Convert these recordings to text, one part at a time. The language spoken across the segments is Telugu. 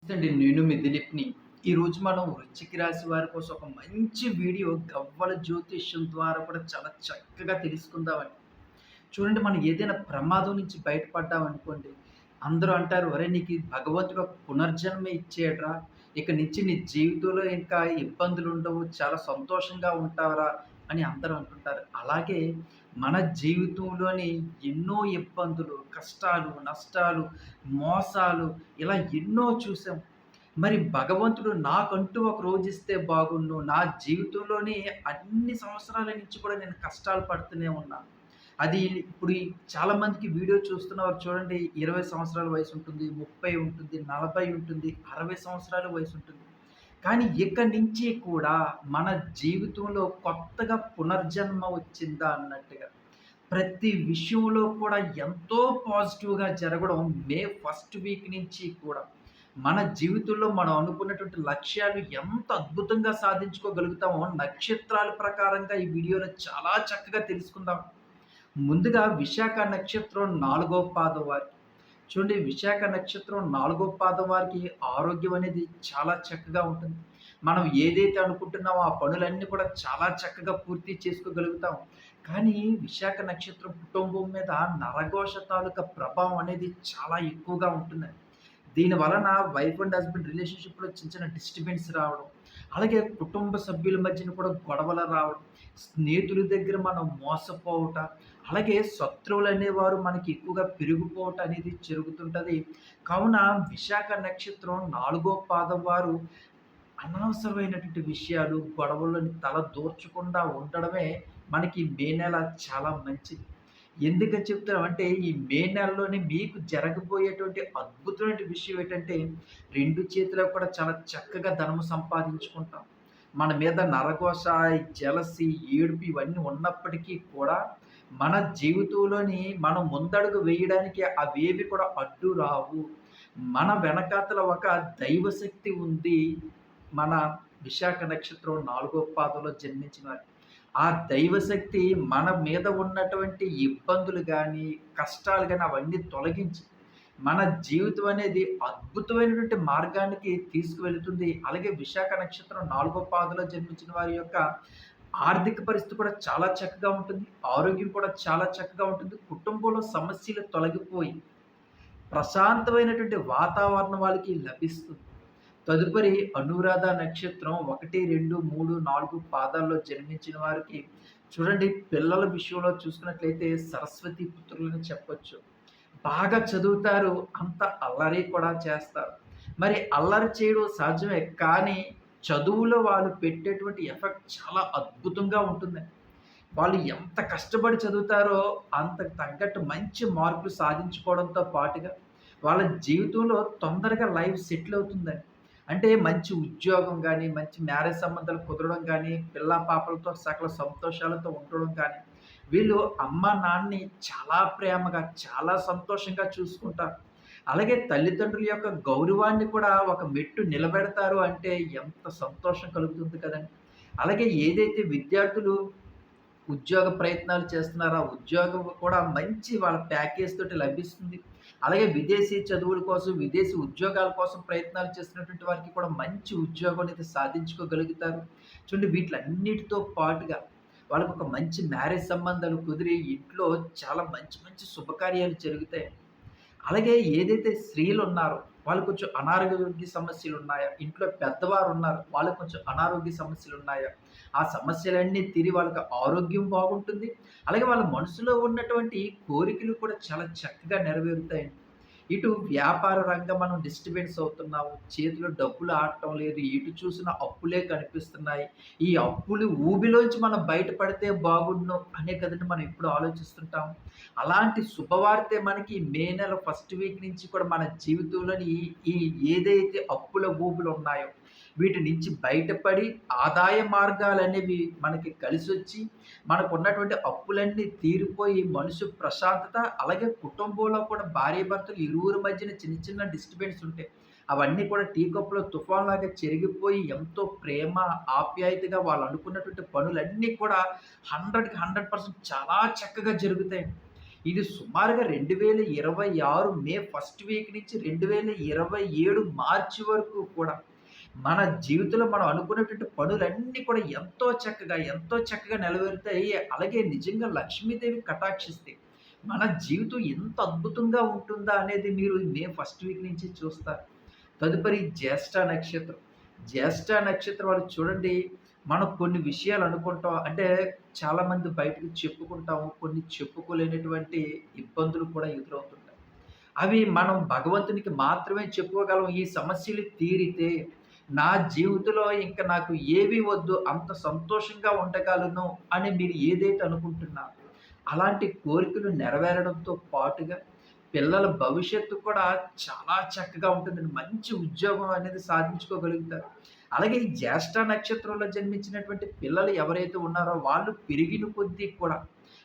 నమస్తే అండి. నేను మీ దిలీప్‌ని. ఈరోజు మనం వృశ్చిక రాశి వారి కోసం ఒక మంచి వీడియో గవ్వల జ్యోతిష్యం ద్వారా కూడా చాలా చక్కగా తెలుసుకుందామండి. చూడండి, మనం ఏదైనా ప్రమాదం నుంచి బయటపడ్డామనుకోండి, అందరూ అంటారు, "ఒరేయ్! నీకు ఈ భగవంతుడు ఒక పునర్జన్మ ఇచ్చాడురా. ఇక నుంచి నీ జీవితంలో ఇంకా ఇబ్బందులుండవు. చాలా సంతోషంగా ఉంటావురా" అని అందరూ అంటుంటారు. అలాగే మన జీవితంలోని ఎన్నో ఇబ్బందులు, కష్టాలు, నష్టాలు, మోసాలు ఇలా ఎన్నో చూసాం. మరి భగవంతుడు నాకంటూ ఒక రోజిస్తే బాగుండు. నా జీవితంలోని అన్ని సంవత్సరాల నుంచి కూడా నేను కష్టాలు పడుతూనే ఉన్నాను. అది ఇప్పుడు చాలామందికి వీడియో చూస్తున్నవారు చూడండి, 20 సంవత్సరాల వయసుంటుంది, 30 ఉంటుంది, 40 ఉంటుంది, 60 సంవత్సరాల వయసుంటుంది. కానీ ఇక్కడి నుంచి కూడా మన జీవితంలో కొత్తగా పునర్జన్మ వచ్చిందా అన్నట్టుగా ప్రతి విషయంలో కూడా ఎంతో పాజిటివ్‌గా జరగడం మే ఫస్ట్ వీక్ నుంచి కూడా మన జీవితంలో మనం అనుకున్నటువంటి లక్ష్యాలు ఎంత అద్భుతంగా సాధించుకోగలుగుతామో నక్షత్రాల ప్రకారంగా ఈ వీడియోలో చాలా చక్కగా తెలుసుకుందాం. ముందుగా విశాఖ నక్షత్రం 4వ పాదం వారికి. చూడండి, విశాఖ నక్షత్రం 4వ పాదం వారికి ఆరోగ్యం అనేది చాలా చక్కగా ఉంటుంది. మనం ఏదైతే అనుకుంటున్నామో ఆ పనులన్నీ కూడా చాలా చక్కగా పూర్తి చేసుకోగలుగుతాం. కానీ విశాఖ నక్షత్రం కుటుంబం మీద నరఘోష తాలూకా ప్రభావం అనేది చాలా ఎక్కువగా ఉంటుందండి. దీని వలన వైఫ్ అండ్ హస్బెండ్ రిలేషన్‌షిప్‌లో చిన్న చిన్న డిస్టర్బెన్స్ రావడం, అలాగే కుటుంబ సభ్యుల మధ్యన కూడా గొడవలు రావడం, స్నేహితుల దగ్గర మనం మోసపోవుట, అలాగే శత్రువులనేవారు మనకి ఎక్కువగా పెరిగిపోవటం అనేది జరుగుతుంటది. కావున విశాఖ నక్షత్రం 4వ పాదం వారు అనవసరమైనటువంటి విషయాలు, గొడవల్లోని తల దూర్చకుండా ఉండడమే మనకి మే నెల చాలా మంచిది. ఎందుకని చెప్తున్నామంటే, ఈ మే నెలలోనే మీకు జరగబోయేటువంటి అద్భుతమైన విషయం ఏంటంటే, 2 చేతులా కూడా చాలా చక్కగా ధనము సంపాదించుకుంటాం. మన మీద నరఘోష, జెలసీ, ఏడుపు ఇవన్నీ ఉన్నప్పటికీ కూడా, మన జీవితంలోని మనం ముందడుగు వేయడానికి అవేవి కూడా అడ్డు రావు. మన వెనకాతల ఒక దైవశక్తి ఉంది. మన విశాఖ నక్షత్రం 4వ పాదంలో జన్మించిన వారికి. ఆ దైవశక్తి మన మీద ఉన్నటువంటి ఇబ్బందులు గానీ, కష్టాలు గానీ అవన్నీ తొలగించి, మన జీవితం అనేది అద్భుతమైనటువంటి మార్గానికి తీసుకువెళుతుంది. అలాగే విశాఖ నక్షత్రం 4వ పాదంలో జన్మించిన వారి యొక్క ఆర్థిక పరిస్థితి కూడా చాలా చక్కగా ఉంటుంది. ఆరోగ్యం కూడా చాలా చక్కగా ఉంటుంది. కుటుంబంలో సమస్యలు తొలగిపోయి, ప్రశాంతమైనటువంటి వాతావరణం వాళ్ళకి లభిస్తుంది. తదుపరి అనురాధ నక్షత్రం 1, 2, 3, 4 పాదాల్లో జన్మించిన వారికి చూడండి, పిల్లల విషయంలో చూసుకున్నట్లయితే సరస్వతి పుత్రులని చెప్పొచ్చు. బాగా చదువుతారు, అంత అల్లరి కూడా చేస్తారు. మరి అల్లరి చేయడం సహజమే, కానీ చదువులో వాళ్ళు పెట్టేటువంటి ఎఫెక్ట్ చాలా అద్భుతంగా ఉంటుందండి. వాళ్ళు ఎంత కష్టపడి చదువుతారో అంతకు తగ్గట్టు మంచి మార్కులు సాధించుకోవడంతో పాటుగా వాళ్ళ జీవితంలో తొందరగా లైఫ్ సెటిల్ అవుతుందండి. అంటే మంచి ఉద్యోగం గానీ, మంచి మ్యారేజ్ సంబంధాలు కుదరడం గానీ, పిల్లా పాపలతో సకల సంతోషాలతో ఉండడం కానీ, వీళ్ళు అమ్మా, నాన్నని చాలా ప్రేమగా, చాలా సంతోషంగా చూసుకుంటారు. అలాగే తల్లిదండ్రుల యొక్క గౌరవాన్ని కూడా ఒక మెట్టు నిలబెడతారు అంటే ఎంత సంతోషం కలుగుతుంది కదండీ! అలాగే ఏదైతే విద్యార్థులు ఉద్యోగ ప్రయత్నాలు చేస్తున్నారో, ఆ ఉద్యోగం కూడా మంచి వాళ్ళ ప్యాకేజ్ తోటి లభిస్తుంది. అలాగే విదేశీ చదువుల కోసం, విదేశీ ఉద్యోగాల కోసం ప్రయత్నాలు చేస్తున్నటువంటి వారికి కూడా మంచి ఉద్యోగం అనేది సాధించుకోగలుగుతారు. చూడండి, వీటిలన్నిటితో పాటుగా వాళ్ళకొక మంచి మ్యారేజ్ సంబంధాలు కుదిరి ఇంట్లో చాలా మంచి మంచి శుభకార్యాలు జరుగుతాయి. అలాగే ఏదైతే స్త్రీలున్నారో, వాళ్ళు కొంచెం అనారోగ్య సమస్యలున్నాయా? ఇంట్లో పెద్దవారున్నారు, వాళ్ళకి కొంచెం అనారోగ్య సమస్యలున్నాయా? ఆ సమస్యలన్నీ తీరి వాళ్ళకి ఆరోగ్యం బాగుంటుంది. అలాగే వాళ్ళ మనసులో ఉన్నటువంటి కోరికలు కూడా చాలా చక్కగా నెరవేరుతాయండి. ఇటు వ్యాపార రంగం మనం డిస్టర్బెన్స్ అవుతున్నాము. చేతిలో డబ్బులు ఆడటం లేదు. ఎటు చూసినా అప్పులే కనిపిస్తున్నాయి. ఈ అప్పులు ఊబిలోంచి మనం బయటపడితే బాగుండును అనే కదండీ మనం ఎప్పుడు ఆలోచిస్తుంటాం. అలాంటి శుభవార్తే మనకి మే నెల ఫస్ట్ వీక్ నుంచి కూడా మన జీవితంలోని ఈ ఈ ఏదైతే అప్పుల ఊబులు ఉన్నాయో వీటి నుంచి బయటపడి ఆదాయ మార్గాలనేవి మనకి కలిసొచ్చి, మనకున్నటువంటి అప్పులన్నీ తీరిపోయి మనసు ప్రశాంతత, అలాగే కుటుంబంలో కూడా భార్యాభర్తలు ఇరువురి మధ్యన చిన్న చిన్న డిస్టర్బెన్స్ ఉంటాయి. అవన్నీ కూడా టీ కప్పులో తుఫాన్‌లాగా చెరిగిపోయి ఎంతో ప్రేమ, ఆప్యాయతగా వాళ్ళు అనుకున్నటువంటి పనులన్నీ కూడా 100కి 100% చాలా చక్కగా జరుగుతాయి. ఇది సుమారుగా 2026 మే ఫస్ట్ వీక్ నుంచి 2027 మార్చి వరకు కూడా మన జీవితంలో మనం అనుకున్నటువంటి పనులన్నీ కూడా ఎంతో చక్కగా నెరవేరుతాయి. అలాగే నిజంగా లక్ష్మీదేవి కటాక్షిస్తే మన జీవితం ఎంత అద్భుతంగా ఉంటుందా అనేది మీరు మే ఫస్ట్ వీక్ నుంచి చూస్తారు. తదుపరి జ్యేష్ఠ నక్షత్రం. జ్యేష్ఠ నక్షత్రం వాళ్ళు చూడండి, మనం కొన్ని విషయాలు అనుకుంటాం. అంటే చాలామంది బయటకి చెప్పుకుంటాము. కొన్ని చెప్పుకోలేనటువంటి ఇబ్బందులు కూడా ఎదురవుతుంటాయి. అవి మనం భగవంతునికి మాత్రమే చెప్పుకోగలం. ఈ సమస్యలు తీరితే నా జీవితంలో ఇంక నాకు ఏవి వద్దు, అంత సంతోషంగా ఉండగలను అని మీరు ఏదైతే అనుకుంటున్నారో, అలాంటి కోరికలు నెరవేరడంతో పాటుగా పిల్లల భవిష్యత్తు కూడా చాలా చక్కగా ఉంటుందండి. మంచి ఉద్యోగం అనేది సాధించుకోగలుగుతారు. అలాగే ఈ జ్యేష్ఠ నక్షత్రంలో జన్మించినటువంటి పిల్లలు ఎవరైతే ఉన్నారో వాళ్ళు పెరిగిన కొద్దీ కూడా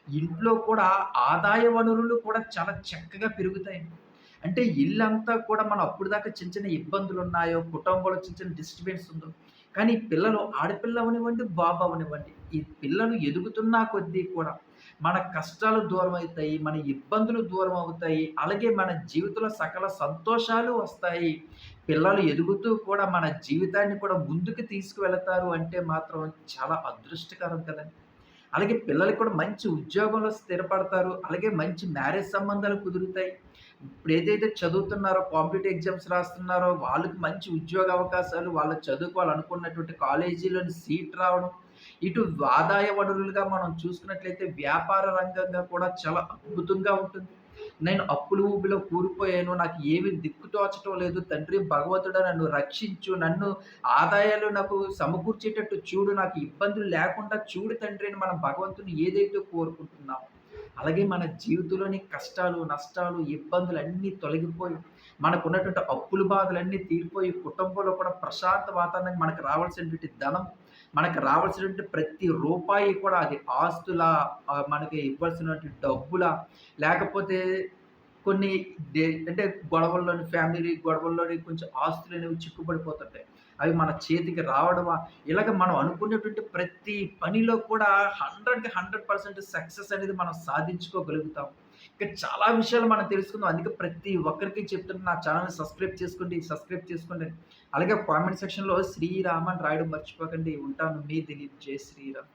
ఇంట్లో కూడా ఆదాయ వనరులు కూడా చాలా చక్కగా పెరుగుతాయండి. అంటే ఇల్లంతా కూడా మనం అప్పటిదాకా చిన్న చిన్న ఇబ్బందులున్నాయో, కుటుంబంలో చిన్న చిన్న డిస్టర్బెన్స్ ఉందో, కానీ పిల్లలు ఆడపిల్ల అవనివ్వండి, బాబు అవనివ్వండి, ఈ పిల్లలు ఎదుగుతున్న కొద్దీ కూడా మన కష్టాలు దూరమవుతాయి, మన ఇబ్బందులు దూరం అవుతాయి. అలాగే మన జీవితంలో సకల సంతోషాలు వస్తాయి. పిల్లలు ఎదుగుతూ కూడా మన జీవితాన్ని కూడా ముందుకు తీసుకువెళతారు అంటే మాత్రం చాలా అదృష్టకరం కదండీ! అలాగే పిల్లలకి కూడా మంచి ఉద్యోగంలో స్థిరపడతారు. అలాగే మంచి మ్యారేజ్ సంబంధాలు కుదురుతాయి. ఇప్పుడు ఏదైతే చదువుతున్నారో, కాంపిటీటివ్ ఎగ్జామ్స్ రాస్తున్నారో వాళ్ళకి మంచి ఉద్యోగ అవకాశాలు, వాళ్ళ చదువుకు వాళ్ళు అనుకున్నటువంటి కాలేజీలోని సీట్ రావడం. ఇటు ఆదాయ వనరులుగా మనం చూసుకున్నట్లయితే వ్యాపార రంగంగా కూడా చాలా అద్భుతంగా ఉంటుంది. నేను అప్పుల ఊబిలో కూరుకుపోయాను. నాకు ఏమి దిక్కు తోచటం లేదు. తండ్రి భగవంతుడా నన్ను రక్షించు. నన్ను ఆదాయాలు నాకు సమకూర్చేటట్టు చూడు. నాకు ఇబ్బందులు లేకుండా చూడు తండ్రి అని మనం భగవంతుని ఏదైతే కోరుకుంటున్నామో, అలాగే మన జీవితంలోని కష్టాలు, నష్టాలు, ఇబ్బందులన్నీ తొలగిపోయి, మనకున్నటువంటి అప్పుల బాధలన్నీ తీరిపోయి, కుటుంబంలో కూడా ప్రశాంత వాతావరణం మనకు రావాల్సినటువంటి ధనం, మనకు రావాల్సినటువంటి ప్రతి రూపాయి కూడా అది ఆస్తులా, మనకి ఇవ్వాల్సినటువంటి డబ్బులా, లేకపోతే కొన్ని అంటే గొడవల్లోని ఫ్యామిలీ గొడవల్లోని కొంచెం ఆస్తులనేవి చిక్కుబడిపోతుంటాయి. అవి మన చేతికి రావడమా, ఇలాగ మనం అనుకున్నటువంటి ప్రతి పనిలో కూడా 100కి 100% సక్సెస్ అనేది మనం సాధించుకోగలుగుతాం. ఇంకా చాలా విషయాలు మనం తెలుసుకుందాం. అందుకే ప్రతి ఒక్కరికి చెప్తున్నా నా ఛానెల్‌ని సబ్స్క్రైబ్ చేసుకోండి. అలాగే కామెంట్ సెక్షన్‌లో శ్రీరామ్ అని రాయడం మర్చిపోకండి. ఉంటాను. మీ దిలీప్. జై శ్రీరామ్.